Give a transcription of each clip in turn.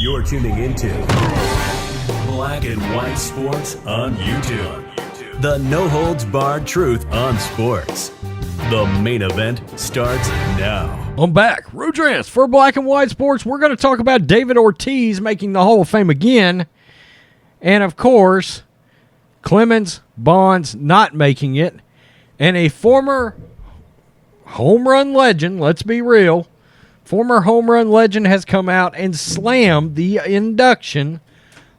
You're tuning into Black and White Sports on YouTube. The no-holds-barred truth on sports. The main event starts now. I'm back. Rudrance for Black and White Sports. We're going to talk about David Ortiz making the Hall of Fame again. And, of course, Clemens, Bonds not making it. And a former home run legend, let's be real, former home run legend has come out and slammed the induction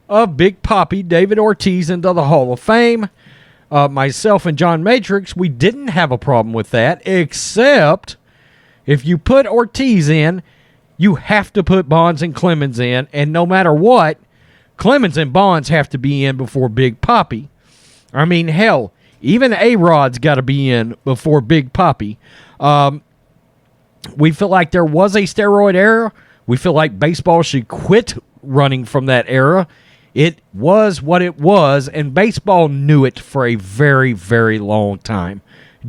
of Big Papi David Ortiz into the Hall of Fame. Myself and John Matrix, we didn't have a problem with that, except if you put Ortiz in, you have to put Bonds and Clemens in, and no matter what, Clemens and Bonds have to be in before Big Papi. I mean, hell, even A-Rod's got to be in before Big Papi. We feel like there was a steroid era. We feel like baseball should quit running from that era. It was what it was, and baseball knew it for a very, very long time.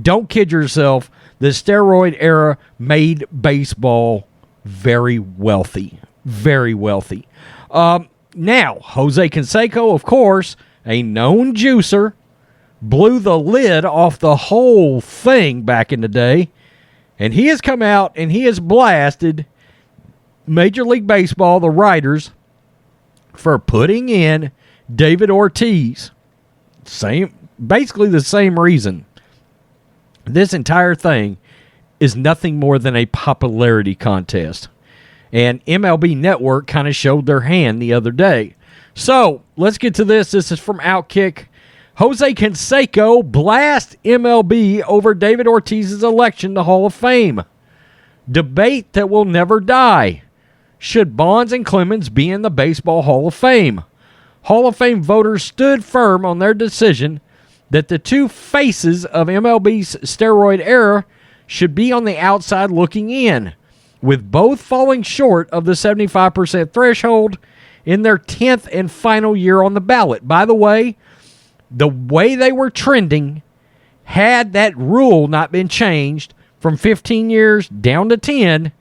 Don't kid yourself. The steroid era made baseball very wealthy. Very wealthy. Now, Jose Canseco, of course, a known juicer, blew the lid off the whole thing back in the day. And he has come out and he has blasted Major League Baseball, the writers, for putting in David Ortiz. Basically the same reason. This entire thing is nothing more than a popularity contest. And MLB Network kind of showed their hand the other day. So, let's get to this. This is from Outkick. Jose Canseco blasts MLB over David Ortiz's election to Hall of Fame. Debate that will never die. Should Bonds and Clemens be in the Baseball Hall of Fame? Hall of Fame voters stood firm on their decision that the two faces of MLB's steroid era should be on the outside looking in, with both falling short of the 75% threshold in their 10th and final year on the ballot. By the way they were trending, had that rule not been changed from 15 years down to 10,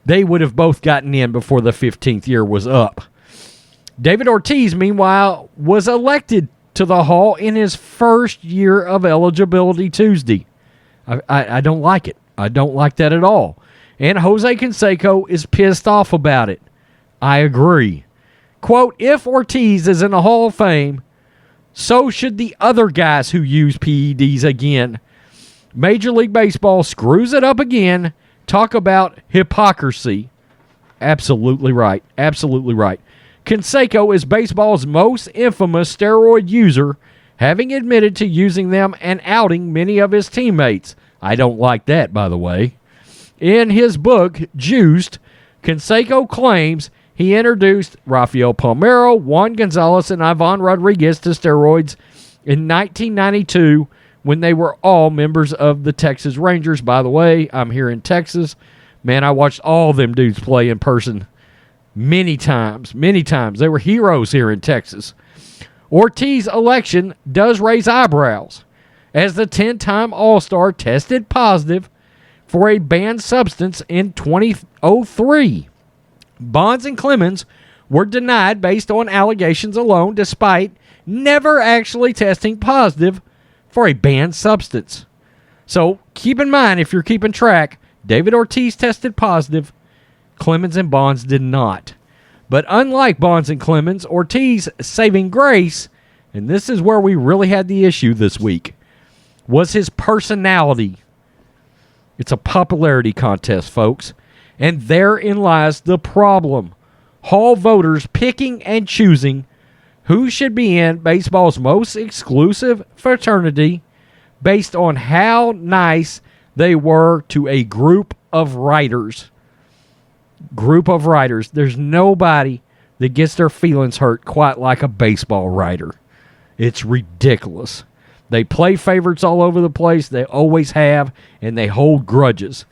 they would have both gotten in before the 15th year was up. David Ortiz, meanwhile, was elected to the Hall in his first year of eligibility Tuesday. I don't like it. I don't like that at all. And Jose Canseco is pissed off about it. I agree. Quote, if Ortiz is in the Hall of Fame, so should the other guys who use PEDs again. Major League Baseball screws it up again. Talk about hypocrisy. Absolutely right. Absolutely right. Canseco is baseball's most infamous steroid user, having admitted to using them and outing many of his teammates. I don't like that, by the way. In his book, Juiced, Canseco claims he introduced Rafael Palmeiro, Juan Gonzalez, and Ivan Rodriguez to steroids in 1992 when they were all members of the Texas Rangers. By the way, I'm here in Texas. Man, I watched all them dudes play in person many times. Many times. They were heroes here in Texas. Ortiz's election does raise eyebrows, as the 10-time All-Star tested positive for a banned substance in 2003. Bonds and Clemens were denied based on allegations alone, despite never actually testing positive for a banned substance. So keep in mind, if you're keeping track, David Ortiz tested positive, Clemens and Bonds did not. But unlike Bonds and Clemens, Ortiz saving grace, and this is where we really had the issue this week, was his personality. It's a popularity contest, folks. And therein lies the problem. Hall voters picking and choosing who should be in baseball's most exclusive fraternity based on how nice they were to a group of writers. There's nobody that gets their feelings hurt quite like a baseball writer. It's ridiculous. They play favorites all over the place. They always have, and they hold grudges.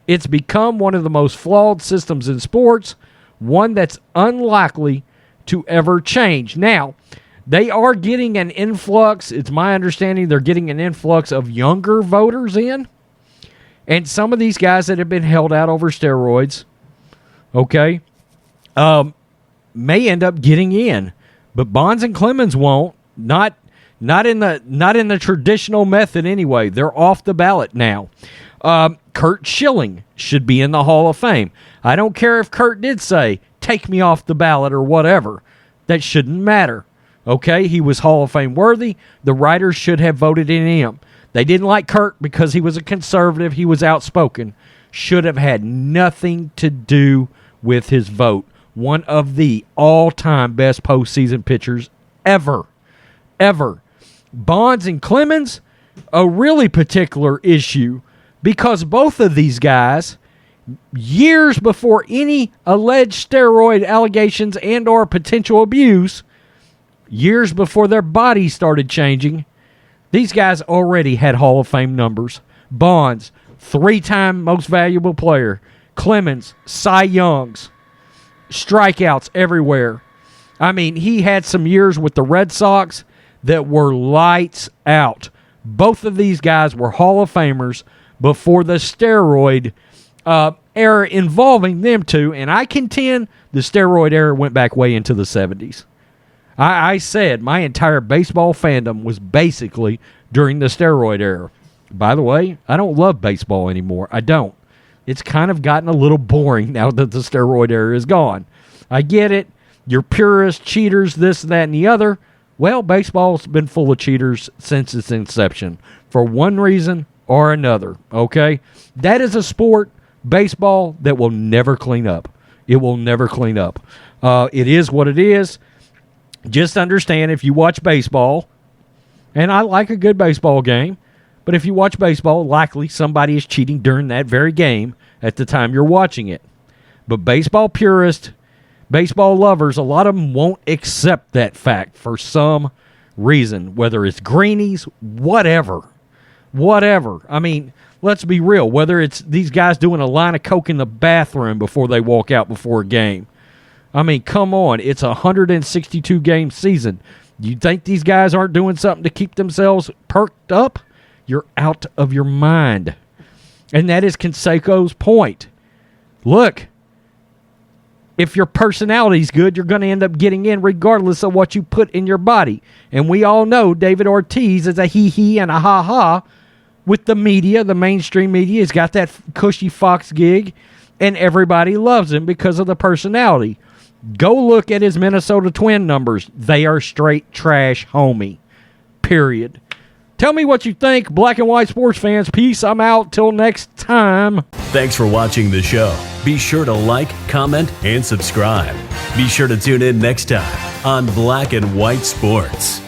It's become one of the most flawed systems in sports, one that's unlikely to ever change. Now, they are getting an influx. It's my understanding they're getting an influx of younger voters in. And some of these guys that have been held out over steroids, okay, may end up getting in, but Bonds and Clemens won't. Not in the traditional method anyway. They're off the ballot now. Curt Schilling should be in the Hall of Fame. I don't care if Curt did say, take me off the ballot or whatever. That shouldn't matter. Okay, he was Hall of Fame worthy. The writers should have voted in him. They didn't like Curt because he was a conservative. He was outspoken. Should have had nothing to do with his vote. One of the all-time best postseason pitchers ever. Bonds and Clemens, a really particular issue because both of these guys, years before any alleged steroid allegations and or potential abuse, years before their bodies started changing, these guys already had Hall of Fame numbers. Bonds, 3-time most valuable player. Clemens, Cy Youngs, strikeouts everywhere. I mean, he had some years with the Red Sox that were lights out. Both of these guys were Hall of Famers before the steroid era involving them two, and I contend the steroid era went back way into the 70s. I said my entire baseball fandom was basically during the steroid era. By the way, I don't love baseball anymore. I don't. It's kind of gotten a little boring now that the steroid era is gone. I get it. You're purists, cheaters, this, that, and the other. Well, baseball's been full of cheaters since its inception for one reason or another, okay? That is a sport, baseball, that will never clean up. It will never clean up. It is what it is. Just understand if you watch baseball, and I like a good baseball game, but if you watch baseball, likely somebody is cheating during that very game at the time you're watching it. But baseball purists, baseball lovers, a lot of them won't accept that fact for some reason, whether it's greenies, whatever. I mean, let's be real, whether it's these guys doing a line of coke in the bathroom before they walk out before a game. I mean, come on, it's a 162-game season. You think these guys aren't doing something to keep themselves perked up? You're out of your mind. And that is Canseco's point. Look, if your personality's good, you're going to end up getting in regardless of what you put in your body. And we all know David Ortiz is a he and a ha-ha with the media, the mainstream media. He's got that cushy Fox gig, and everybody loves him because of the personality. Go look at his Minnesota Twin numbers. They are straight trash, homie. Period. Tell me what you think, black and white sports fans. Peace. I'm out. Till next time. Thanks for watching the show. Be sure to like, comment, and subscribe. Be sure to tune in next time on Black and White Sports.